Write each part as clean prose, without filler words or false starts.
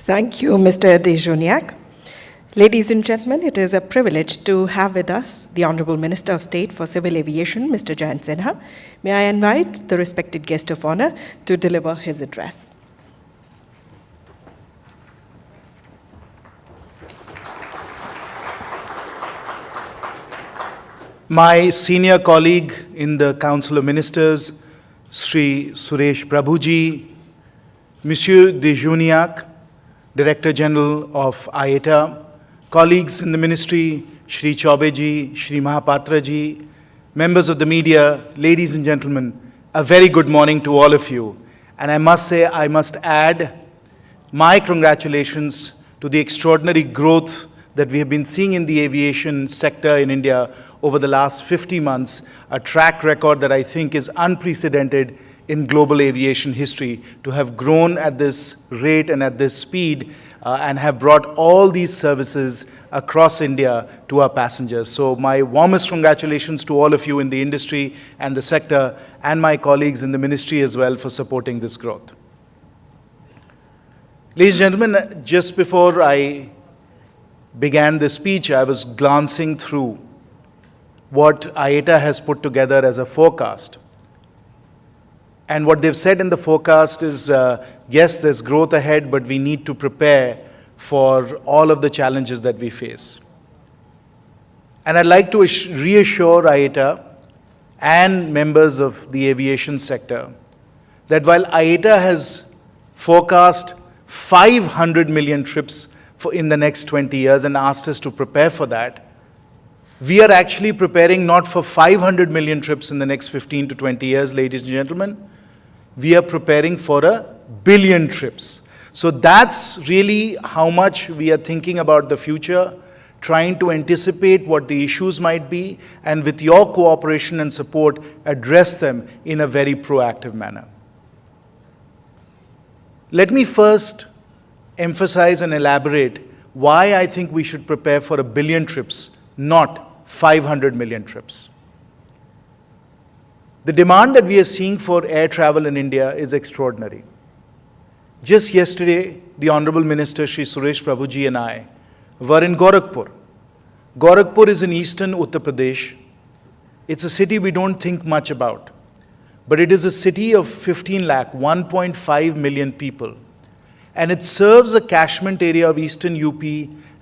Thank you, Mr. Dejoniak. Ladies and gentlemen, it is a privilege to have with us the Honorable Minister of State for Civil Aviation, Mr. Jayant Sinha. May I invite the respected guest of honor to deliver his address. My senior colleague in the Council of Ministers, Shri Suresh Prabhuji, Monsieur Dejoniak, Director General of IATA, colleagues in the Ministry, Shri Chaubeji, Shri Mahapatraji, members of the media, ladies and gentlemen, a very good morning to all of you. And I must say, I must add my congratulations to the extraordinary growth that we have been seeing in the aviation sector in India over the last 50 months, a track record that I think is unprecedented in global aviation history, to have grown at this rate and at this speed and have brought all these services across India to our passengers. So my warmest congratulations to all of you in the industry and the sector, and my colleagues in the ministry as well, for supporting this growth. Ladies and gentlemen, just before I began this speech, I was glancing through what IATA has put together as a forecast. And what they've said in the forecast is, yes, there's growth ahead, but we need to prepare for all of the challenges that we face. And I'd like to reassure IATA and members of the aviation sector that while IATA has forecast 500 million trips in the next 20 years and asked us to prepare for that, we are actually preparing not for 500 million trips in the next 15 to 20 years, ladies and gentlemen. We are preparing for 1 billion trips. So that's really how much we are thinking about the future, trying to anticipate what the issues might be, and with your cooperation and support, address them in a very proactive manner. Let me first emphasize and elaborate why I think we should prepare for 1 billion trips, not 500 million trips. The demand that we are seeing for air travel in India is extraordinary. Just yesterday, the Honorable Minister, Shri Suresh Prabhuji, and I were in Gorakhpur. Gorakhpur is in eastern Uttar Pradesh. It's a city we don't think much about, but it is a city of 15 lakh, 1.5 million people. And it serves a catchment area of eastern UP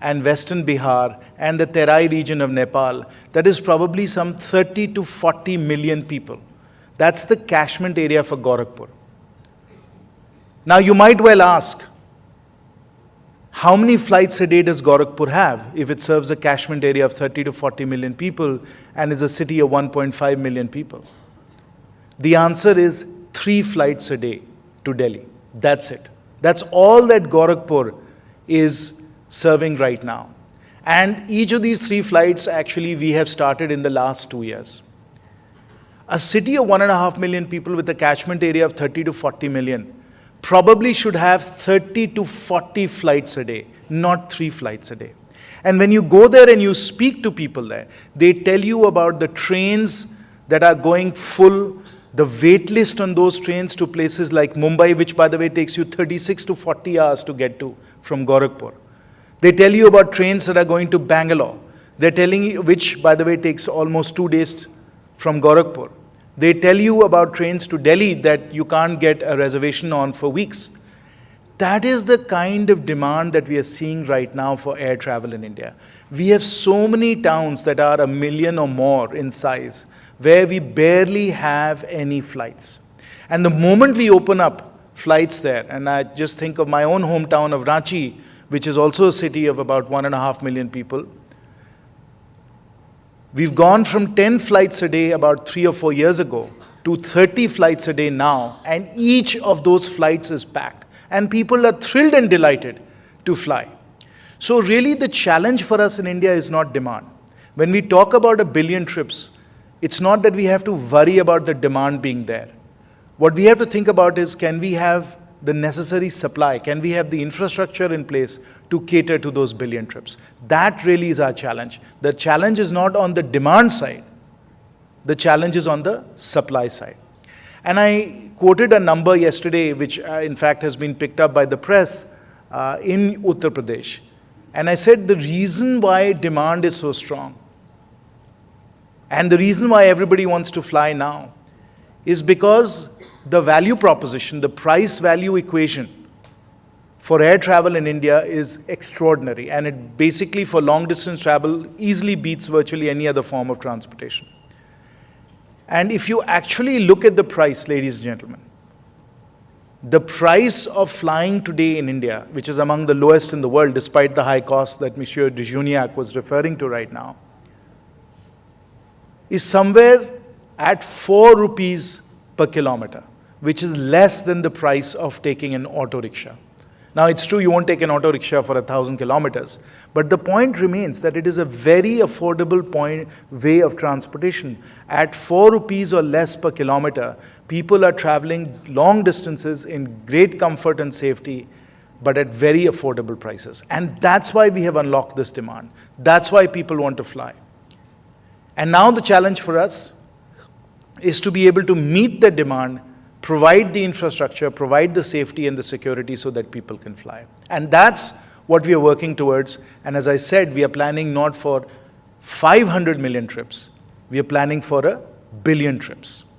and western Bihar and the Terai region of Nepal that is probably some 30 to 40 million people. That's the catchment area for Gorakhpur. Now you might well ask, how many flights a day does Gorakhpur have if it serves a catchment area of 30 to 40 million people and is a city of 1.5 million people? The answer is 3 flights a day to Delhi. That's it. That's all that Gorakhpur is serving right now. And each of these 3 flights, actually, we have started in the last 2 years. A city of 1.5 million people with a catchment area of 30 to 40 million probably should have 30 to 40 flights a day, not 3 flights a day. And when you go there and you speak to people there, they tell you about the trains that are going full, the wait list on those trains to places like Mumbai, which, by the way, takes you 36 to 40 hours to get to from Gorakhpur. They tell you about trains that are going to Bangalore. They're telling you, which, by the way, takes almost 2 days from Gorakhpur. They tell you about trains to Delhi that you can't get a reservation on for weeks. That is the kind of demand that we are seeing right now for air travel in India. We have so many towns that are 1 million or more in size, where we barely have any flights. And the moment we open up flights there, and I just think of my own hometown of Ranchi, which is also a city of about 1.5 million people, we've gone from 10 flights a day about 3 or 4 years ago to 30 flights a day now, and each of those flights is packed. And people are thrilled and delighted to fly. So really the challenge for us in India is not demand. When we talk about 1 billion trips, it's not that we have to worry about the demand being there. What we have to think about is, can we have the necessary supply? Can we have the infrastructure in place to cater to those 1 billion trips? That really is our challenge. The challenge is not on the demand side. The challenge is on the supply side. And I quoted a number yesterday, which in fact has been picked up by the press, in Uttar Pradesh. And I said the reason why demand is so strong and the reason why everybody wants to fly now is because the value proposition, the price value equation for air travel in India is extraordinary, and it basically for long distance travel easily beats virtually any other form of transportation. And if you actually look at the price, ladies and gentlemen, the price of flying today in India, which is among the lowest in the world despite the high cost that Monsieur de Juniac was referring to right now, is somewhere at 4 rupees per kilometer, which is less than the price of taking an auto rickshaw. Now, it's true you won't take an auto rickshaw for 1,000 kilometers, but the point remains that it is a very affordable way of transportation. At 4 rupees or less per kilometer, people are traveling long distances in great comfort and safety, but at very affordable prices. And that's why we have unlocked this demand. That's why people want to fly. And now the challenge for us is to be able to meet the demand, provide the infrastructure, provide the safety and the security so that people can fly. And that's what we are working towards. And as I said, we are planning not for 500 million trips. We are planning for 1 billion trips.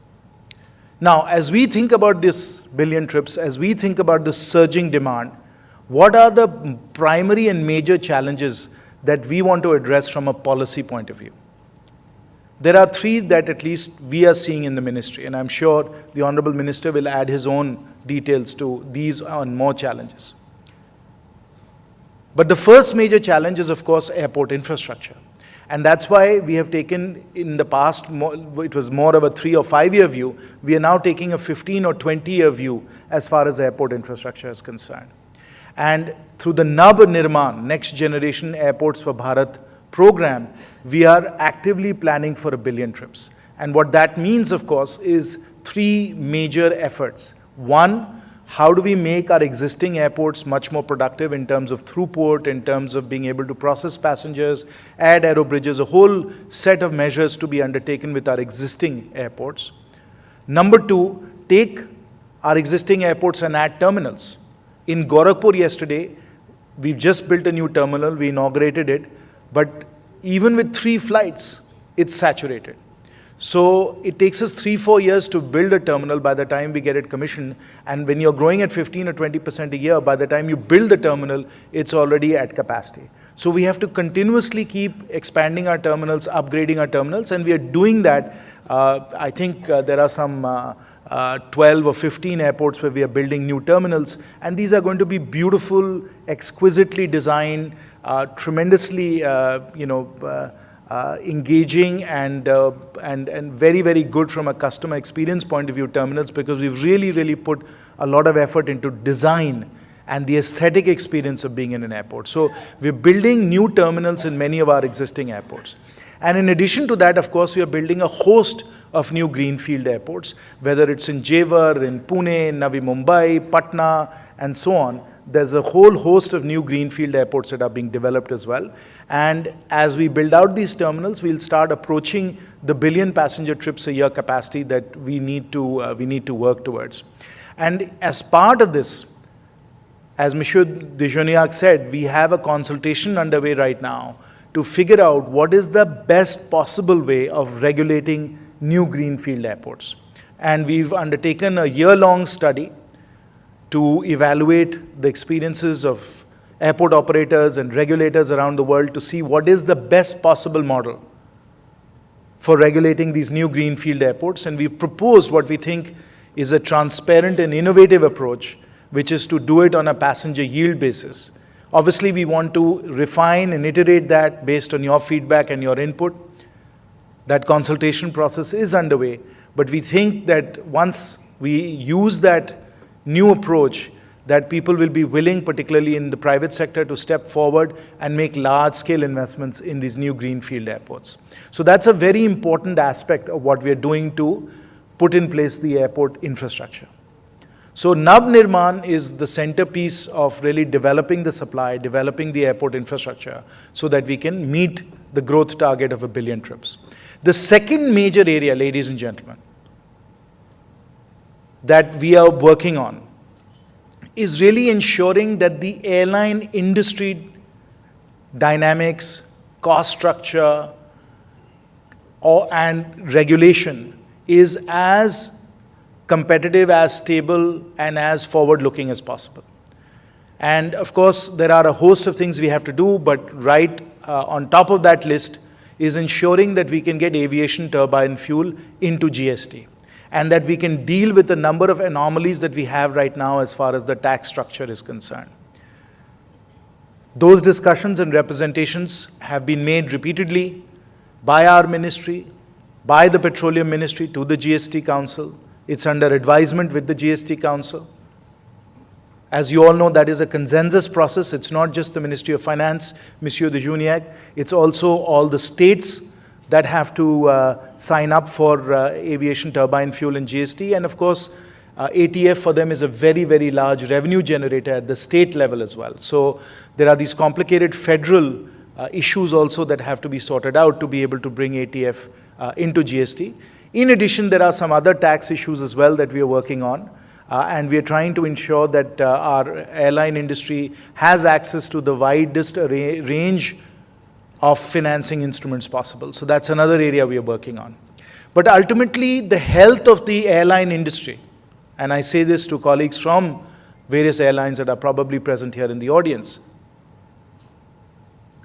Now, as we think about this billion trips, as we think about the surging demand, what are the primary and major challenges that we want to address from a policy point of view? There are 3 that at least we are seeing in the ministry, and I'm sure the Honorable Minister will add his own details to these and more challenges. But the first major challenge is, of course, airport infrastructure. And that's why we have taken, in the past, it was more of a 3 or 5 year view. We are now taking a 15 or 20 year view as far as airport infrastructure is concerned. And through the Nav Nirman, Next Generation Airports for Bharat program, we are actively planning for 1 billion trips. And what that means, of course, is 3 major efforts. One, how do we make our existing airports much more productive in terms of throughput, in terms of being able to process passengers, add aero bridges, a whole set of measures to be undertaken with our existing airports. Number 2, take our existing airports and add terminals. In Gorakhpur yesterday, we've just built a new terminal, we inaugurated it, but even with 3 flights, it's saturated. So it takes us 3-4 years to build a terminal by the time we get it commissioned. And when you're growing at 15 or 20% a year, by the time you build the terminal, it's already at capacity. So we have to continuously keep expanding our terminals, upgrading our terminals, and we are doing that. I think there are some 12 or 15 airports where we are building new terminals, and these are going to be beautiful, exquisitely designed, tremendously, engaging and very, very good from a customer experience point of view terminals, because we've really put a lot of effort into design and the aesthetic experience of being in an airport. So we're building new terminals in many of our existing airports. And in addition to that, of course, we are building a host of new greenfield airports, whether it's in Jewar, in Pune, Navi Mumbai, Patna, and so on. There's a whole host of new greenfield airports that are being developed as well. And as we build out these terminals, we'll start approaching the 1 billion passenger trips a year capacity that we need to work towards. And as part of this, as Monsieur de Juniac said, we have a consultation underway right now to figure out what is the best possible way of regulating new greenfield airports. And we've undertaken a year-long study to evaluate the experiences of airport operators and regulators around the world to see what is the best possible model for regulating these new greenfield airports. And we've proposed what we think is a transparent and innovative approach, which is to do it on a passenger yield basis. Obviously, we want to refine and iterate that based on your feedback and your input. That consultation process is underway, but we think that once we use that new approach, that people will be willing, particularly in the private sector, to step forward and make large-scale investments in these new greenfield airports. So that's a very important aspect of what we are doing to put in place the airport infrastructure. So Nav Nirman is the centerpiece of really developing the supply, developing the airport infrastructure so that we can meet the growth target of 1 billion trips. The second major area, ladies and gentlemen, that we are working on is really ensuring that the airline industry dynamics, cost structure, and regulation is as competitive, as stable, and as forward-looking as possible. And of course, there are a host of things we have to do, but right on top of that list is ensuring that we can get aviation turbine fuel into GST, and that we can deal with the number of anomalies that we have right now as far as the tax structure is concerned. Those discussions and representations have been made repeatedly by our ministry, by the Petroleum Ministry to the GST Council. It's under advisement with the GST Council. As you all know, that is a consensus process. It's not just the Ministry of Finance, Monsieur de Juniac, it's also all the states that have to sign up for aviation turbine fuel and GST. And of course, ATF for them is a very, very large revenue generator at the state level as well. So there are these complicated federal issues also that have to be sorted out to be able to bring ATF into GST. In addition, there are some other tax issues as well that we are working on. And we are trying to ensure that our airline industry has access to the widest range of financing instruments possible. So that's another area we are working on. But ultimately, the health of the airline industry, and I say this to colleagues from various airlines that are probably present here in the audience,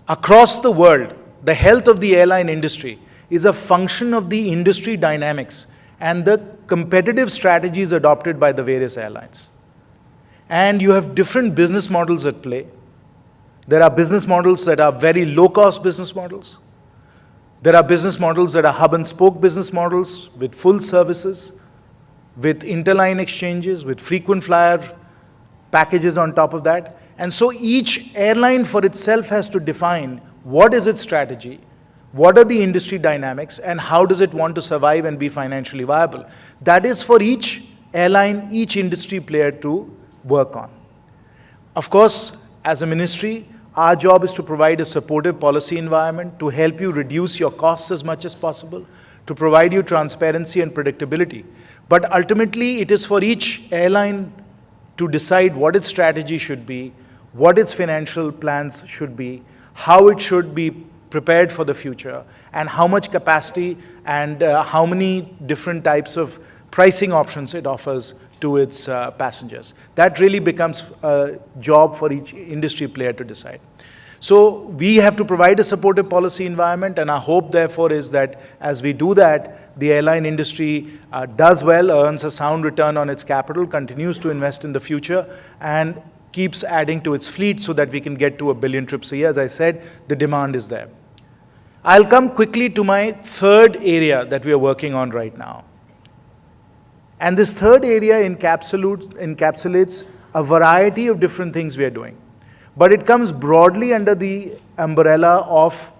across the world, the health of the airline industry is a function of the industry dynamics and the competitive strategies adopted by the various airlines. And you have different business models at play. There are business models that are very low-cost business models. There are business models that are hub-and-spoke business models with full services, with interline exchanges, with frequent flyer packages on top of that. And so each airline for itself has to define what is its strategy, what are the industry dynamics, and how does it want to survive and be financially viable. That is for each airline, each industry player to work on. Of course, as a ministry, our job is to provide a supportive policy environment to help you reduce your costs as much as possible, to provide you transparency and predictability. But ultimately, it is for each airline to decide what its strategy should be, what its financial plans should be, how it should be prepared for the future, and how much capacity and how many different types of pricing options it offers to its passengers. That really becomes a job for each industry player to decide. So we have to provide a supportive policy environment, and our hope therefore is that as we do that, the airline industry does well, earns a sound return on its capital, continues to invest in the future, and keeps adding to its fleet so that we can get to 1 billion trips a year. As I said, the demand is there. I'll come quickly to my third area that we are working on right now. And this third area encapsulates a variety of different things we are doing. But it comes broadly under the umbrella of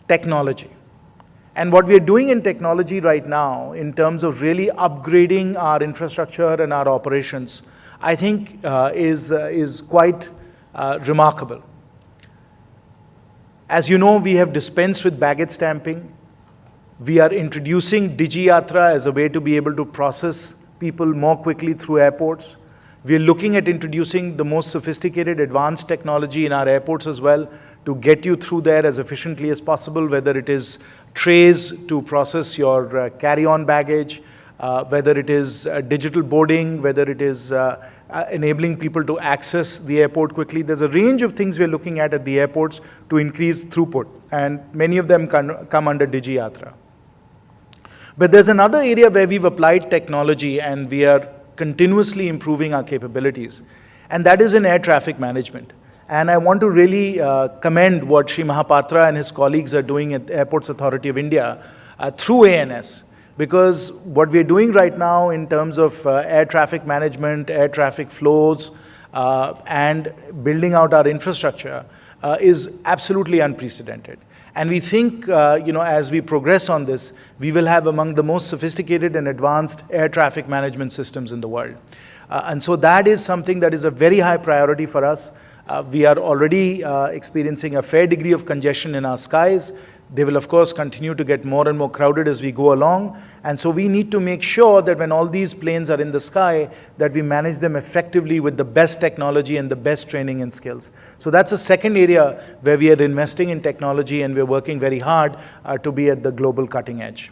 technology. And what we are doing in technology right now, in terms of really upgrading our infrastructure and our operations, I think is quite remarkable. As you know, we have dispensed with baggage stamping. We are introducing DigiYatra as a way to be able to process people more quickly through airports. We are looking at introducing the most sophisticated advanced technology in our airports as well to get you through there as efficiently as possible, whether it is trays to process your carry-on baggage, whether it is digital boarding, whether it is enabling people to access the airport quickly. There's a range of things we're looking at the airports to increase throughput, and many of them come under DigiYatra. But there's another area where we've applied technology and we are continuously improving our capabilities, and that is in air traffic management. And I want to really commend what Shri Mahapatra and his colleagues are doing at Airports Authority of India through ANS. Because what we're doing right now in terms of air traffic management, air traffic flows, and building out our infrastructure is absolutely unprecedented. And we think, as we progress on this, we will have among the most sophisticated and advanced air traffic management systems in the world. And so that is something that is a very high priority for us. We are already experiencing a fair degree of congestion in our skies. They will, of course, continue to get more and more crowded as we go along. And so we need to make sure that when all these planes are in the sky, that we manage them effectively with the best technology and the best training and skills. So that's a second area where we are investing in technology, and we're working very hard to be at the global cutting edge.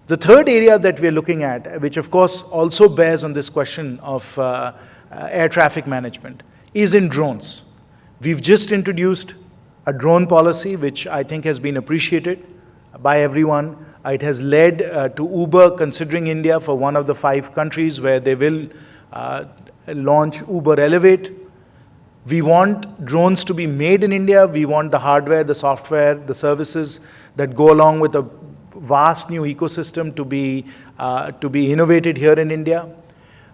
The third area that we're looking at, which of course also bears on this question of air traffic management, is in drones. We've just introduced a drone policy, which I think has been appreciated by everyone. It has led to Uber considering India for one of the 5 countries where they will launch Uber Elevate. We want drones to be made in India. We want the hardware, the software, the services that go along with a vast new ecosystem to be innovated here in India.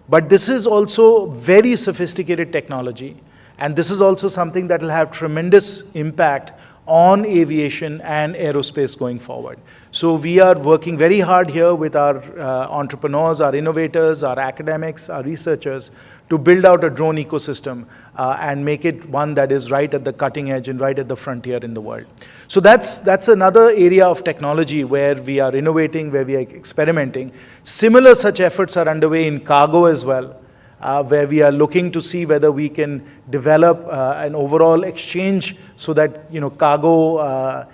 But this is also very sophisticated technology. And this is also something that will have tremendous impact on aviation and aerospace going forward. So we are working very hard here with our entrepreneurs, our innovators, our academics, our researchers to build out a drone ecosystem and make it one that is right at the cutting edge and right at the frontier in the world. So that's another area of technology where we are innovating, where we are experimenting. Similar such efforts are underway in cargo as well, where we are looking to see whether we can develop an overall exchange so that cargo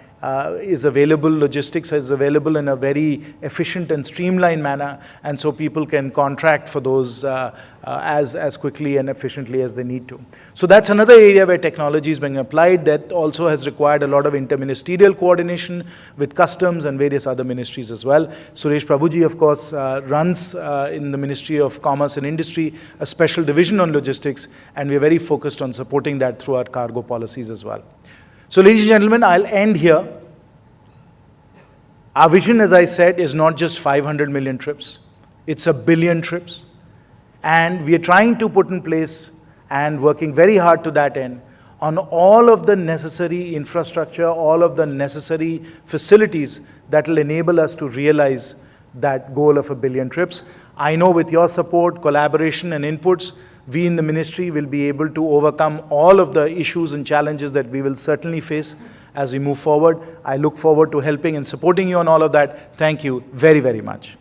is available, logistics is available in a very efficient and streamlined manner, and so people can contract for those as quickly and efficiently as they need to. So that's another area where technology is being applied that also has required a lot of interministerial coordination with customs and various other ministries as well. Suresh Prabhuji, of course, runs in the Ministry of Commerce and Industry a special division on logistics, and we're very focused on supporting that through our cargo policies as well. So ladies and gentlemen, I'll end here. Our vision, as I said, is not just 500 million trips. It's 1 billion trips. And we are trying to put in place and working very hard to that end on all of the necessary infrastructure, all of the necessary facilities that will enable us to realize that goal of 1 billion trips. I know with your support, collaboration and inputs, we in the ministry will be able to overcome all of the issues and challenges that we will certainly face as we move forward. I look forward to helping and supporting you on all of that. Thank you very, very much.